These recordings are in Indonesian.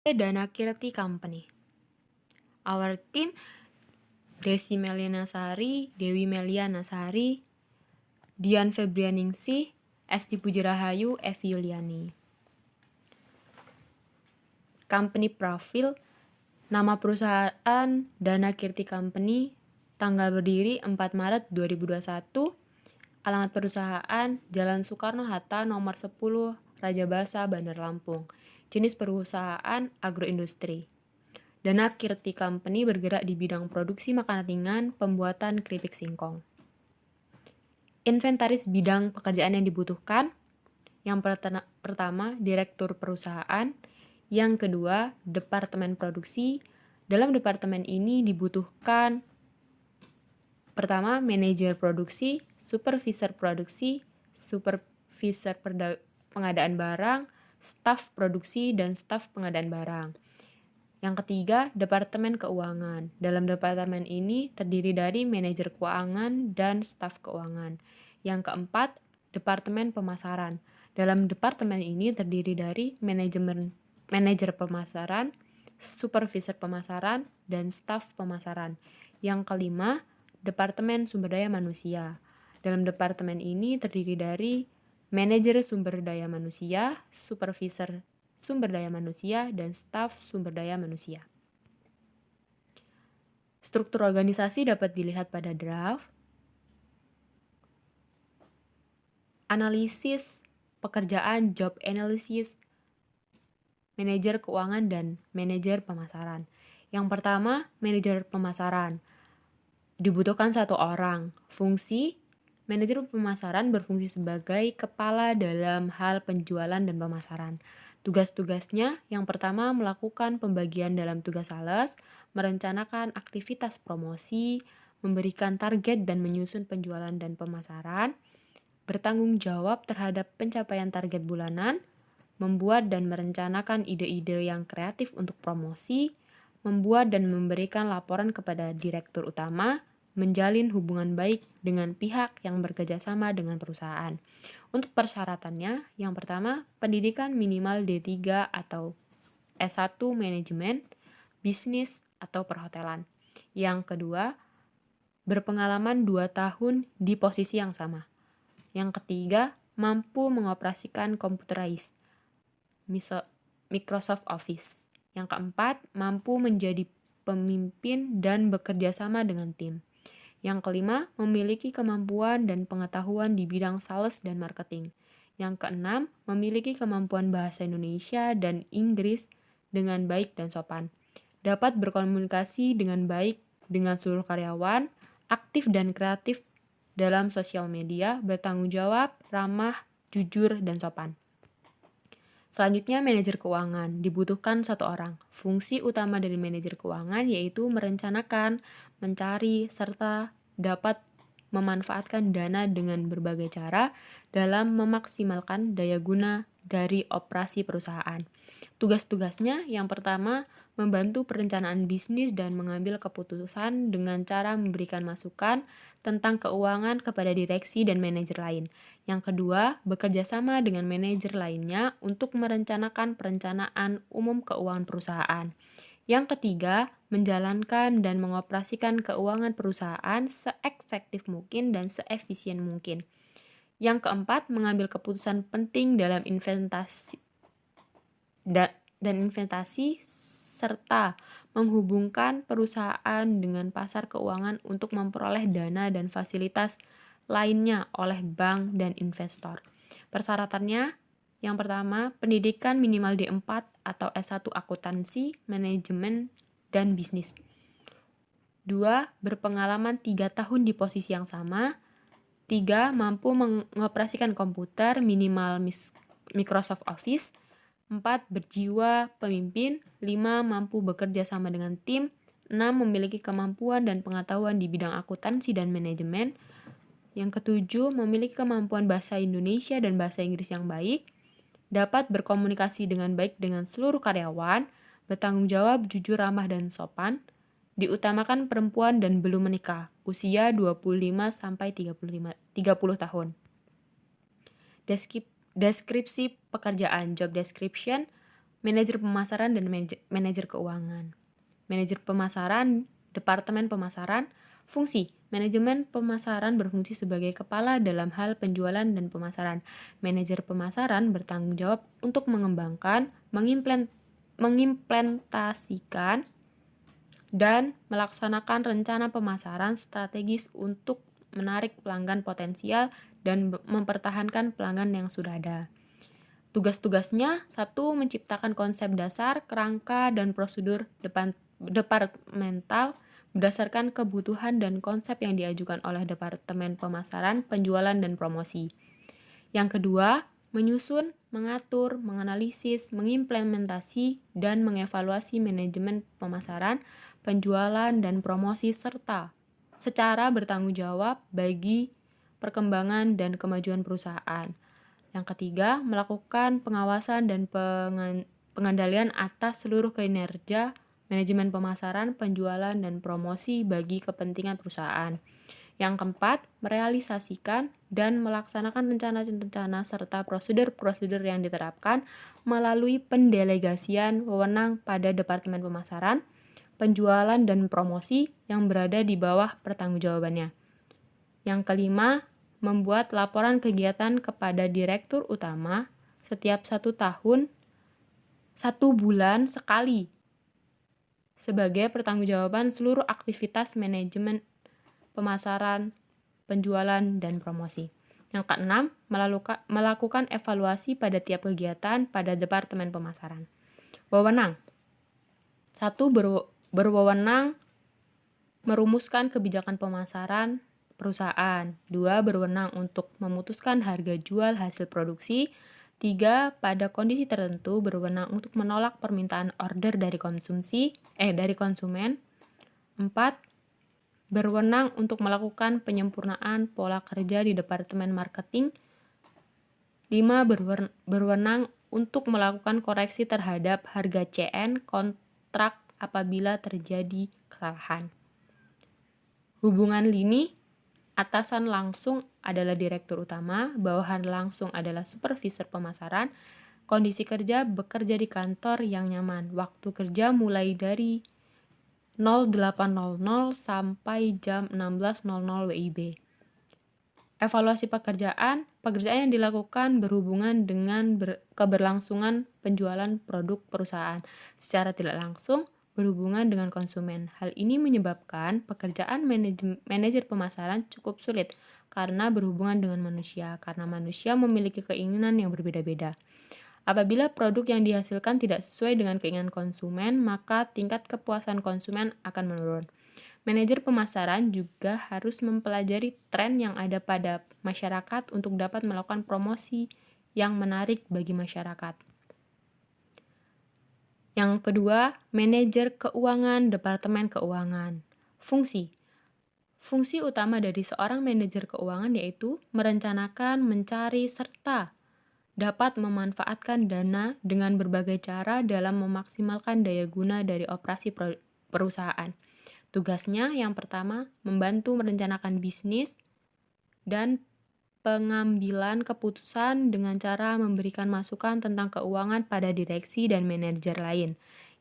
Dana Kirti Company. Our team, Desi Melianasari, Dewi Melianasari, Dian Febrianingsih, Esti Pujarahayu, Evi Yuliani. Company profile, nama perusahaan Dana Kirti Company, tanggal berdiri 4 Maret 2021, alamat perusahaan Jalan Soekarno-Hatta nomor 10, Rajabasa, Bandar Lampung. Jenis perusahaan agroindustri. Dana Kirti Company bergerak di bidang produksi makanan ringan, pembuatan keripik singkong. Inventaris bidang pekerjaan yang dibutuhkan. Yang pertama, direktur perusahaan. Yang kedua, departemen produksi. Dalam departemen ini dibutuhkan pertama, manajer produksi, supervisor produksi, supervisor pengadaan barang, staf produksi, dan staf pengadaan barang. Yang ketiga, departemen keuangan. Dalam departemen ini terdiri dari manajer keuangan dan staf keuangan. Yang keempat, departemen pemasaran. Dalam departemen ini terdiri dari manajer pemasaran, supervisor pemasaran, dan staf pemasaran. Yang kelima, departemen sumber daya manusia. Dalam departemen ini terdiri dari manajer sumber daya manusia, supervisor sumber daya manusia, dan staf sumber daya manusia. Struktur organisasi dapat dilihat pada draft. Analisis pekerjaan, job analysis, manajer keuangan, dan manajer pemasaran. Yang pertama, manajer pemasaran. Dibutuhkan 1 orang. Fungsi, manajer pemasaran berfungsi sebagai kepala dalam hal penjualan dan pemasaran. Tugas-tugasnya, yang pertama melakukan pembagian dalam tugas sales, merencanakan aktivitas promosi, memberikan target dan menyusun penjualan dan pemasaran, bertanggung jawab terhadap pencapaian target bulanan, membuat dan merencanakan ide-ide yang kreatif untuk promosi, membuat dan memberikan laporan kepada direktur utama, menjalin hubungan baik dengan pihak yang bekerjasama dengan perusahaan. Untuk persyaratannya, yang pertama, pendidikan minimal D3 atau S1 manajemen, bisnis, atau perhotelan. Yang kedua, berpengalaman 2 tahun di posisi yang sama. Yang ketiga, mampu mengoperasikan computerized, Microsoft Office. Yang keempat, mampu menjadi pemimpin dan bekerja sama dengan tim. Yang kelima, memiliki kemampuan dan pengetahuan di bidang sales dan marketing. Yang keenam, memiliki kemampuan bahasa Indonesia dan Inggris dengan baik dan sopan. Dapat berkomunikasi dengan baik dengan seluruh karyawan, aktif dan kreatif dalam sosial media, bertanggung jawab, ramah, jujur, dan sopan. Selanjutnya, manajer keuangan. Dibutuhkan 1 orang. Fungsi utama dari manajer keuangan yaitu merencanakan, mencari, serta dapat memanfaatkan dana dengan berbagai cara dalam memaksimalkan daya guna dari operasi perusahaan. Tugas-tugasnya yang pertama, membantu perencanaan bisnis dan mengambil keputusan dengan cara memberikan masukan tentang keuangan kepada direksi dan manajer lain. Yang kedua, bekerja sama dengan manajer lainnya untuk merencanakan perencanaan umum keuangan perusahaan. Yang ketiga, menjalankan dan mengoperasikan keuangan perusahaan seefektif mungkin dan seefisien mungkin. Yang keempat, mengambil keputusan penting dalam investasi serta menghubungkan perusahaan dengan pasar keuangan untuk memperoleh dana dan fasilitas lainnya oleh bank dan investor. Persyaratannya, yang pertama, pendidikan minimal D4 atau S1 akuntansi, manajemen, dan bisnis. 2. Berpengalaman 3 tahun di posisi yang sama. 3. Mampu mengoperasikan komputer minimal Microsoft Office. 4. Berjiwa pemimpin. 5. Mampu bekerja sama dengan tim. 6. Memiliki kemampuan dan pengetahuan di bidang akuntansi dan manajemen. Yang ketujuh, memiliki kemampuan bahasa Indonesia dan bahasa Inggris yang baik. Dapat berkomunikasi dengan baik dengan seluruh karyawan, bertanggung jawab, jujur, ramah, dan sopan. Diutamakan perempuan dan belum menikah, usia 25-30 tahun. Deskripsi pekerjaan, job description, Manajer pemasaran dan manajer keuangan. Manajer pemasaran, Departemen Pemasaran. Fungsi: manajemen pemasaran berfungsi sebagai kepala dalam hal penjualan dan pemasaran. Manajer pemasaran bertanggung jawab untuk mengembangkan, mengimplementasikan, dan melaksanakan rencana pemasaran strategis untuk menarik pelanggan potensial dan mempertahankan pelanggan yang sudah ada. Tugas-tugasnya: 1. Menciptakan konsep dasar, kerangka, dan prosedur departemental berdasarkan kebutuhan dan konsep yang diajukan oleh Departemen Pemasaran, Penjualan, dan Promosi. Yang kedua, menyusun, mengatur, menganalisis, mengimplementasi, dan mengevaluasi manajemen pemasaran, penjualan, dan promosi serta secara bertanggung jawab bagi perkembangan dan kemajuan perusahaan. Yang ketiga, melakukan pengawasan dan pengendalian atas seluruh kinerja manajemen pemasaran, penjualan, dan promosi bagi kepentingan perusahaan. Yang keempat, merealisasikan dan melaksanakan rencana-rencana serta prosedur-prosedur yang diterapkan melalui pendelegasian wewenang pada Departemen Pemasaran, Penjualan, dan Promosi yang berada di bawah pertanggungjawabannya. Yang kelima, membuat laporan kegiatan kepada Direktur Utama setiap 1 tahun 1 bulan sekali sebagai pertanggungjawaban seluruh aktivitas manajemen pemasaran, penjualan, dan promosi. Yang keenam, melakukan evaluasi pada tiap kegiatan pada Departemen Pemasaran. Wewenang. 1. Berwewenang merumuskan kebijakan pemasaran perusahaan. 2. Berwenang untuk memutuskan harga jual hasil produksi. 3. Pada kondisi tertentu berwenang untuk menolak permintaan order dari konsumen. 4. Berwenang untuk melakukan penyempurnaan pola kerja di Departemen Marketing. 5. Berwenang untuk melakukan koreksi terhadap harga CN kontrak apabila terjadi kesalahan. Hubungan lini: atasan langsung adalah Direktur Utama, bawahan langsung adalah Supervisor Pemasaran. Kondisi kerja: bekerja di kantor yang nyaman. Waktu kerja mulai dari 08.00 sampai jam 16.00 WIB. Evaluasi pekerjaan yang dilakukan berhubungan dengan keberlangsungan penjualan produk perusahaan. Secara tidak langsung berhubungan dengan konsumen. Hal ini menyebabkan pekerjaan manajer pemasaran cukup sulit karena berhubungan dengan manusia, karena manusia memiliki keinginan yang berbeda-beda. Apabila produk yang dihasilkan tidak sesuai dengan keinginan konsumen, maka tingkat kepuasan konsumen akan menurun. Manajer pemasaran juga harus mempelajari tren yang ada pada masyarakat untuk dapat melakukan promosi yang menarik bagi masyarakat. Yang kedua, manajer keuangan, Departemen Keuangan. Fungsi utama dari seorang manajer keuangan yaitu merencanakan, mencari, serta dapat memanfaatkan dana dengan berbagai cara dalam memaksimalkan daya guna dari operasi perusahaan. Tugasnya yang pertama, membantu merencanakan bisnis dan pengambilan keputusan dengan cara memberikan masukan tentang keuangan pada direksi dan manajer lain.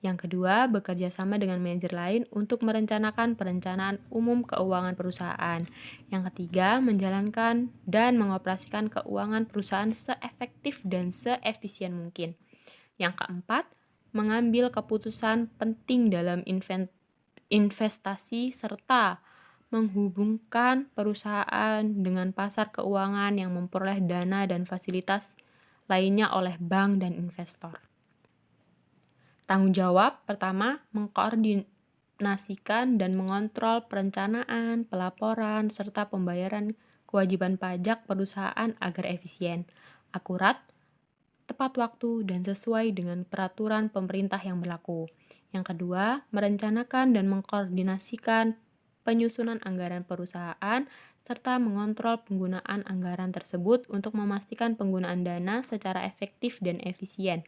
Yang kedua, bekerja sama dengan manajer lain untuk merencanakan perencanaan umum keuangan perusahaan. Yang ketiga, menjalankan dan mengoperasikan keuangan perusahaan seefektif dan seefisien mungkin. Yang keempat, mengambil keputusan penting dalam investasi serta menghubungkan perusahaan dengan pasar keuangan yang memperoleh dana dan fasilitas lainnya oleh bank dan investor. Tanggung jawab pertama, mengkoordinasikan dan mengontrol perencanaan, pelaporan, serta pembayaran kewajiban pajak perusahaan agar efisien, akurat, tepat waktu, dan sesuai dengan peraturan pemerintah yang berlaku. Yang kedua, merencanakan dan mengkoordinasikan penyusunan anggaran perusahaan, serta mengontrol penggunaan anggaran tersebut untuk memastikan penggunaan dana secara efektif dan efisien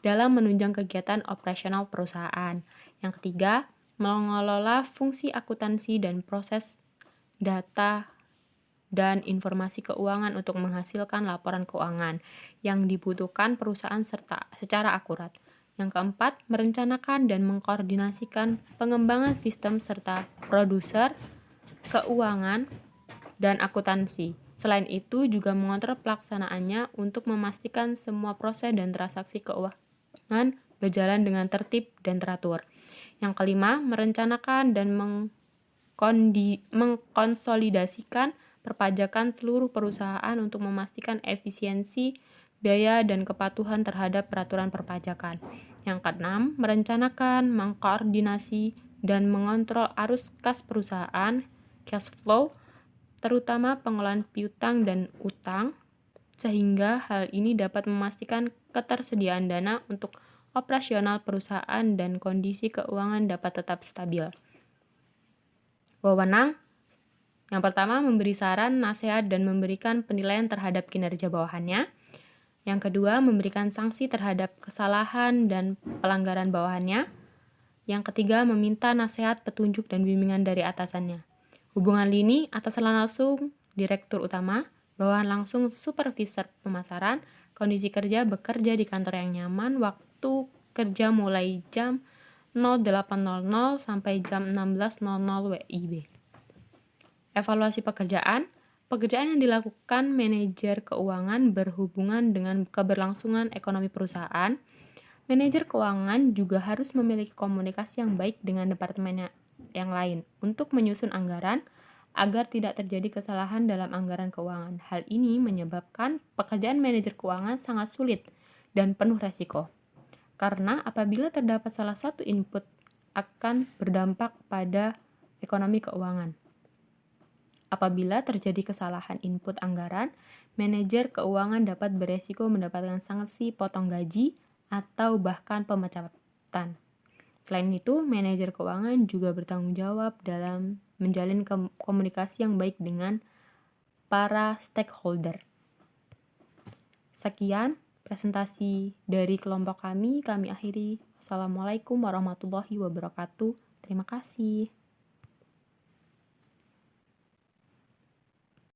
dalam menunjang kegiatan operasional perusahaan. Yang ketiga, mengelola fungsi akuntansi dan proses data dan informasi keuangan untuk menghasilkan laporan keuangan yang dibutuhkan perusahaan secara akurat. Yang keempat, merencanakan dan mengkoordinasikan pengembangan sistem serta produser, keuangan, dan akuntansi. Selain itu, juga mengontrol pelaksanaannya untuk memastikan semua proses dan transaksi keuangan berjalan dengan tertib dan teratur. Yang kelima, merencanakan dan mengkonsolidasikan perpajakan seluruh perusahaan untuk memastikan efisiensi, biaya, dan kepatuhan terhadap peraturan perpajakan. Yang keenam, merencanakan, mengkoordinasi, dan mengontrol arus kas perusahaan, cash flow, terutama pengelolaan piutang dan utang, sehingga hal ini dapat memastikan ketersediaan dana untuk operasional perusahaan dan kondisi keuangan dapat tetap stabil. Wewenang yang pertama, memberi saran, nasihat, dan memberikan penilaian terhadap kinerja bawahannya. Yang kedua, memberikan sanksi terhadap kesalahan dan pelanggaran bawahannya. Yang ketiga, meminta nasihat, petunjuk, dan bimbingan dari atasannya. Hubungan lini, atasan langsung direktur utama, bawahan langsung supervisor pemasaran, kondisi kerja, bekerja di kantor yang nyaman, waktu kerja mulai jam 08.00 sampai jam 16.00 WIB. Evaluasi pekerjaan yang dilakukan manajer keuangan berhubungan dengan keberlangsungan ekonomi perusahaan. Manajer keuangan juga harus memiliki komunikasi yang baik dengan departemen yang lain untuk menyusun anggaran agar tidak terjadi kesalahan dalam anggaran keuangan. Hal ini menyebabkan pekerjaan manajer keuangan sangat sulit dan penuh resiko. Karena apabila terdapat salah satu input akan berdampak pada ekonomi keuangan. Apabila terjadi kesalahan input anggaran, manajer keuangan dapat beresiko mendapatkan sanksi potong gaji atau bahkan pemecatan. Selain itu, manajer keuangan juga bertanggung jawab dalam menjalin komunikasi yang baik dengan para stakeholder. Sekian presentasi dari kelompok kami akhiri. Wassalamualaikum warahmatullahi wabarakatuh. Terima kasih.